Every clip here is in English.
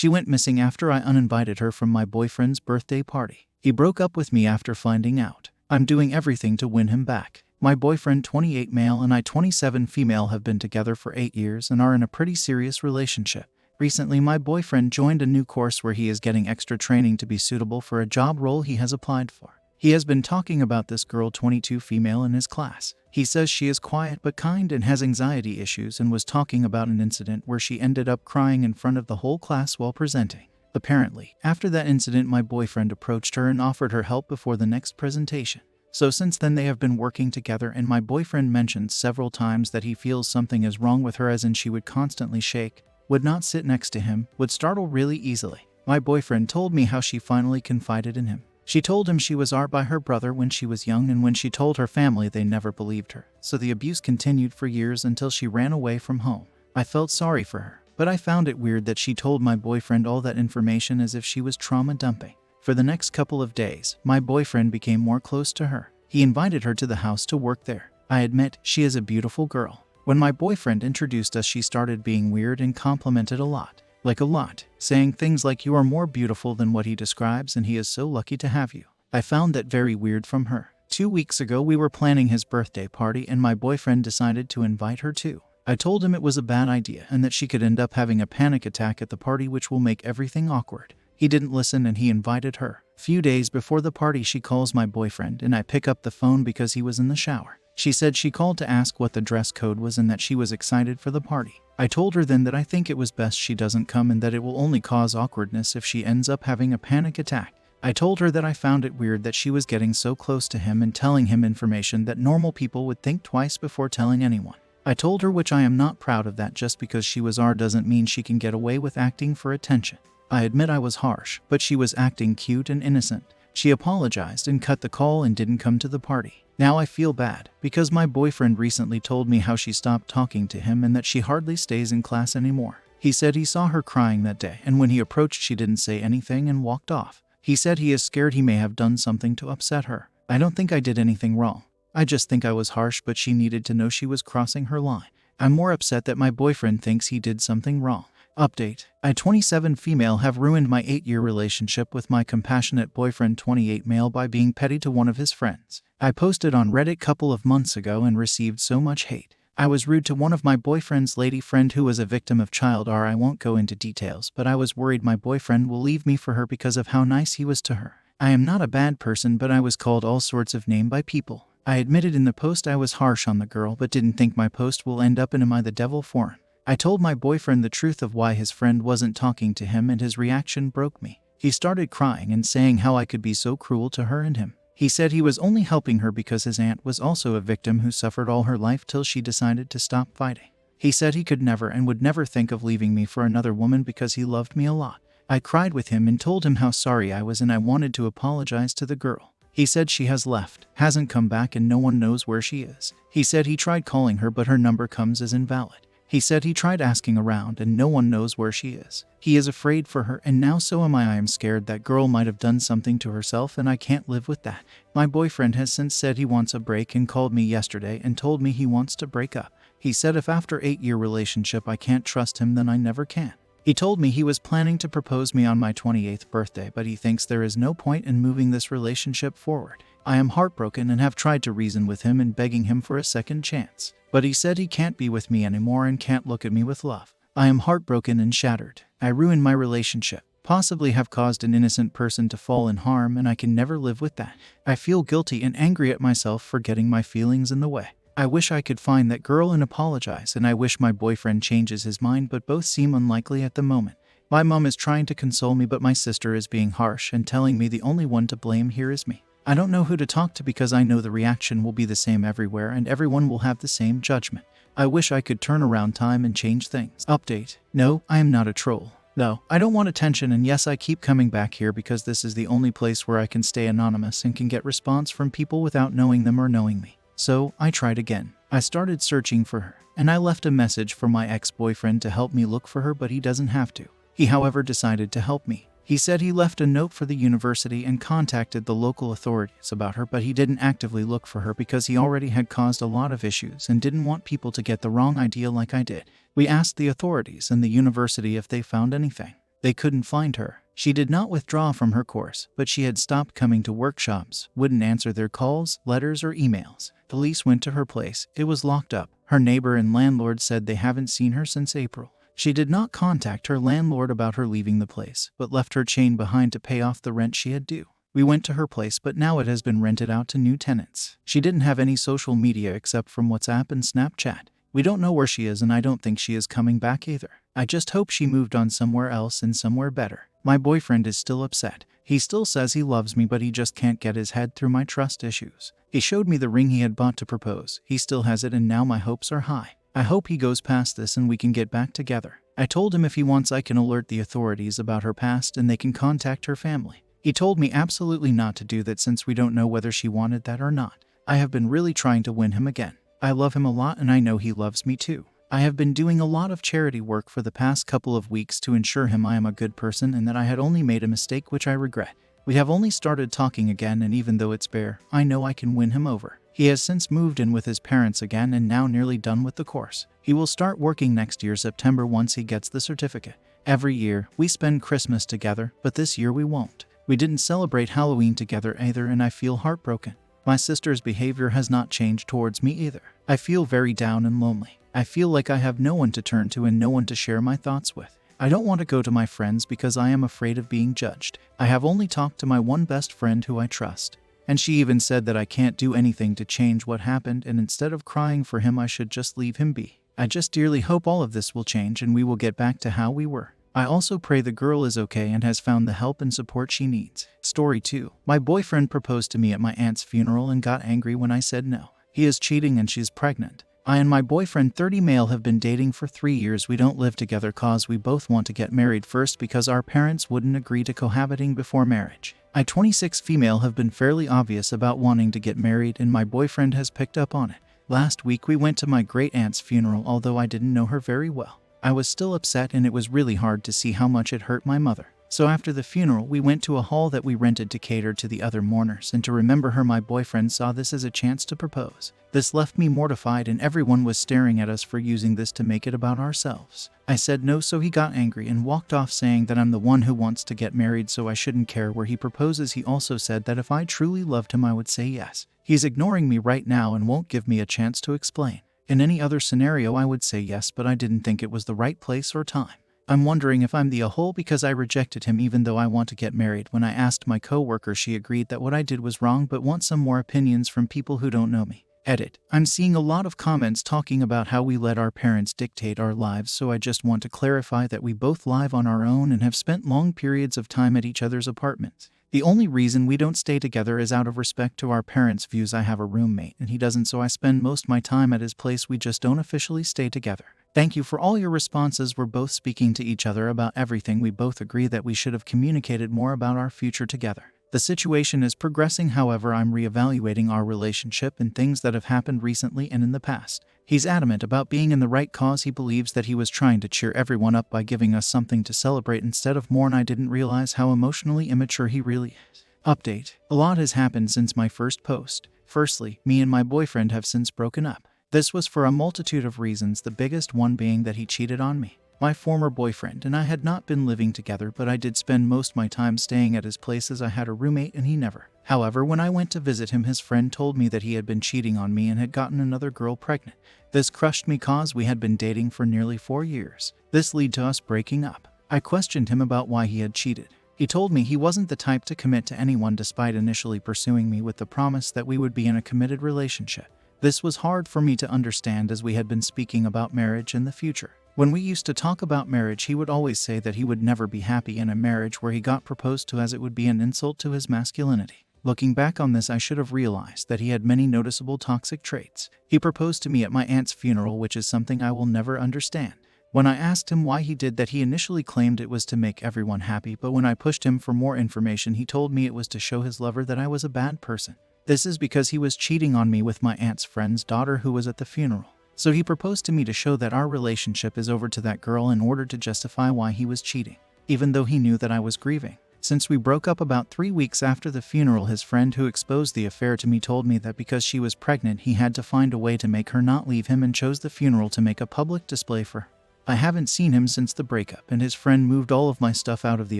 She went missing after I uninvited her from my boyfriend's birthday party. He broke up with me after finding out. I'm doing everything to win him back. My boyfriend, 28 male, and I, 27 female, have been together for 8 years and are in a pretty serious relationship. Recently, my boyfriend joined a new course where he is getting extra training to be suitable for a job role he has applied for. He has been talking about this girl, 22 female, in his class. He says she is quiet but kind and has anxiety issues, and was talking about an incident where she ended up crying in front of the whole class while presenting. Apparently, after that incident, my boyfriend approached her and offered her help before the next presentation. So since then they have been working together, and my boyfriend mentioned several times that he feels something is wrong with her, as in she would constantly shake, would not sit next to him, would startle really easily. My boyfriend told me how she finally confided in him. She told him she was art by her brother when she was young, and when she told her family, they never believed her. So the abuse continued for years until she ran away from home. I felt sorry for her, but I found it weird that she told my boyfriend all that information as if she was trauma dumping. For the next couple of days, my boyfriend became more close to her. He invited her to the house to work there. I admit, she is a beautiful girl. When my boyfriend introduced us, she started being weird and complimented a lot. Like a lot, saying things like you are more beautiful than what he describes and he is so lucky to have you. I found that very weird from her. 2 weeks ago we were planning his birthday party and my boyfriend decided to invite her too. I told him it was a bad idea and that she could end up having a panic attack at the party, which will make everything awkward. He didn't listen and he invited her. Few days before the party, she calls my boyfriend and I pick up the phone because he was in the shower. She said she called to ask what the dress code was and that she was excited for the party. I told her then that I think it was best she doesn't come and that it will only cause awkwardness if she ends up having a panic attack. I told her that I found it weird that she was getting so close to him and telling him information that normal people would think twice before telling anyone. I told her, which I am not proud of, that just because she was R doesn't mean she can get away with acting for attention. I admit I was harsh, but she was acting cute and innocent. She apologized and cut the call and didn't come to the party. Now I feel bad, because my boyfriend recently told me how she stopped talking to him and that she hardly stays in class anymore. He said he saw her crying that day, and when he approached she didn't say anything and walked off. He said he is scared he may have done something to upset her. I don't think I did anything wrong. I just think I was harsh, but she needed to know she was crossing her line. I'm more upset that my boyfriend thinks he did something wrong. Update. I, 27 female, have ruined my 8-year relationship with my compassionate boyfriend, 28 male, by being petty to one of his friends. I posted on Reddit couple of months ago and received so much hate. I was rude to one of my boyfriend's lady friend who was a victim of child R. I won't go into details, but I was worried my boyfriend will leave me for her because of how nice he was to her. I am not a bad person, but I was called all sorts of names by people. I admitted in the post I was harsh on the girl, but didn't think my post will end up in Am I the Devil forum. I told my boyfriend the truth of why his friend wasn't talking to him, and his reaction broke me. He started crying and saying how I could be so cruel to her and him. He said he was only helping her because his aunt was also a victim who suffered all her life till she decided to stop fighting. He said he could never and would never think of leaving me for another woman because he loved me a lot. I cried with him and told him how sorry I was and I wanted to apologize to the girl. He said she has left, hasn't come back, and no one knows where she is. He said he tried calling her but her number comes as invalid. He said he tried asking around and no one knows where she is. He is afraid for her, and now so am I. I am scared that girl might have done something to herself and I can't live with that. My boyfriend has since said he wants a break and called me yesterday and told me he wants to break up. He said if after 8-year relationship I can't trust him, then I never can. He told me he was planning to propose me on my 28th birthday, but he thinks there is no point in moving this relationship forward. I am heartbroken and have tried to reason with him and begging him for a second chance. But he said he can't be with me anymore and can't look at me with love. I am heartbroken and shattered. I ruined my relationship, possibly have caused an innocent person to fall in harm, and I can never live with that. I feel guilty and angry at myself for getting my feelings in the way. I wish I could find that girl and apologize, and I wish my boyfriend changes his mind, but both seem unlikely at the moment. My mom is trying to console me, but my sister is being harsh and telling me the only one to blame here is me. I don't know who to talk to because I know the reaction will be the same everywhere and everyone will have the same judgment. I wish I could turn around time and change things. Update. No, I am not a troll. No, I don't want attention, and yes, I keep coming back here because this is the only place where I can stay anonymous and can get response from people without knowing them or knowing me. So, I tried again. I started searching for her, and I left a message for my ex-boyfriend to help me look for her, but he doesn't have to. He, however, decided to help me. He said he left a note for the university and contacted the local authorities about her, but he didn't actively look for her because he already had caused a lot of issues and didn't want people to get the wrong idea like I did. We asked the authorities and the university if they found anything. They couldn't find her. She did not withdraw from her course, but she had stopped coming to workshops, wouldn't answer their calls, letters, or emails. Police went to her place. It was locked up. Her neighbor and landlord said they haven't seen her since April. She did not contact her landlord about her leaving the place, but left her chain behind to pay off the rent she had due. We went to her place, but now it has been rented out to new tenants. She didn't have any social media except from WhatsApp and Snapchat. We don't know where she is, and I don't think she is coming back either. I just hope she moved on somewhere else and somewhere better. My boyfriend is still upset. He still says he loves me, but he just can't get his head through my trust issues. He showed me the ring he had bought to propose. He still has it, and now my hopes are high. I hope he goes past this and we can get back together. I told him if he wants I can alert the authorities about her past and they can contact her family. He told me absolutely not to do that since we don't know whether she wanted that or not. I have been really trying to win him again. I love him a lot and I know he loves me too. I have been doing a lot of charity work for the past couple of weeks to ensure him I am a good person and that I had only made a mistake, which I regret. We have only started talking again, and even though it's bare, I know I can win him over. He has since moved in with his parents again and now nearly done with the course. He will start working next year September once he gets the certificate. Every year, we spend Christmas together, but this year we won't. We didn't celebrate Halloween together either, and I feel heartbroken. My sister's behavior has not changed towards me either. I feel very down and lonely. I feel like I have no one to turn to and no one to share my thoughts with. I don't want to go to my friends because I am afraid of being judged. I have only talked to my one best friend who I trust. And she even said that I can't do anything to change what happened, and instead of crying for him I should just leave him be. I just dearly hope all of this will change and we will get back to how we were. I also pray the girl is okay and has found the help and support she needs. Story 2. My boyfriend proposed to me at my aunt's funeral and got angry when I said no. He is cheating and she's pregnant. I and my boyfriend, 30 male, have been dating for 3 years. We don't live together cause we both want to get married first because our parents wouldn't agree to cohabiting before marriage. I, 26 female, have been fairly obvious about wanting to get married and my boyfriend has picked up on it. Last week we went to my great aunt's funeral. Although I didn't know her very well, I was still upset and it was really hard to see how much it hurt my mother. So after the funeral we went to a hall that we rented to cater to the other mourners, and to remember her my boyfriend saw this as a chance to propose. This left me mortified and everyone was staring at us for using this to make it about ourselves. I said no, so he got angry and walked off saying that I'm the one who wants to get married so I shouldn't care where he proposes. He also said that if I truly loved him I would say yes. He's ignoring me right now and won't give me a chance to explain. In any other scenario I would say yes, but I didn't think it was the right place or time. I'm wondering if I'm the a-hole because I rejected him even though I want to get married. When I asked my coworker, she agreed that what I did was wrong but wants some more opinions from people who don't know me. Edit. I'm seeing a lot of comments talking about how we let our parents dictate our lives, so I just want to clarify that we both live on our own and have spent long periods of time at each other's apartments. The only reason we don't stay together is out of respect to our parents' views. I have a roommate and he doesn't, so I spend most my time at his place. We just don't officially stay together. Thank you for all your responses. We're both speaking to each other about everything. We both agree that we should have communicated more about our future together. The situation is progressing, however I'm reevaluating our relationship and things that have happened recently and in the past. He's adamant about being in the right cause. He believes that he was trying to cheer everyone up by giving us something to celebrate instead of mourn. I didn't realize how emotionally immature he really is. Update. A lot has happened since my first post. Firstly, me and my boyfriend have since broken up. This was for a multitude of reasons, the biggest one being that he cheated on me. My former boyfriend and I had not been living together, but I did spend most my time staying at his place as I had a roommate and he never. However, when I went to visit him, his friend told me that he had been cheating on me and had gotten another girl pregnant. This crushed me cause we had been dating for nearly 4 years. This led to us breaking up. I questioned him about why he had cheated. He told me he wasn't the type to commit to anyone despite initially pursuing me with the promise that we would be in a committed relationship. This was hard for me to understand as we had been speaking about marriage and the future. When we used to talk about marriage, he would always say that he would never be happy in a marriage where he got proposed to, as it would be an insult to his masculinity. Looking back on this, I should have realized that he had many noticeable toxic traits. He proposed to me at my aunt's funeral, which is something I will never understand. When I asked him why he did that, he initially claimed it was to make everyone happy, but when I pushed him for more information, he told me it was to show his lover that I was a bad person. This is because he was cheating on me with my aunt's friend's daughter who was at the funeral. So he proposed to me to show that our relationship is over to that girl in order to justify why he was cheating, even though he knew that I was grieving. Since we broke up about 3 weeks after the funeral, his friend who exposed the affair to me told me that because she was pregnant, he had to find a way to make her not leave him and chose the funeral to make a public display for her. I haven't seen him since the breakup, and his friend moved all of my stuff out of the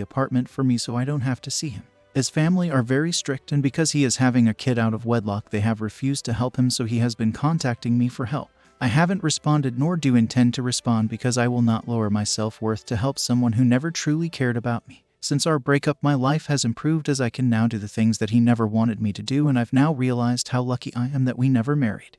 apartment for me so I don't have to see him. His family are very strict, and because he is having a kid out of wedlock, they have refused to help him, so he has been contacting me for help. I haven't responded nor do intend to respond because I will not lower my self-worth to help someone who never truly cared about me. Since our breakup, my life has improved as I can now do the things that he never wanted me to do, and I've now realized how lucky I am that we never married.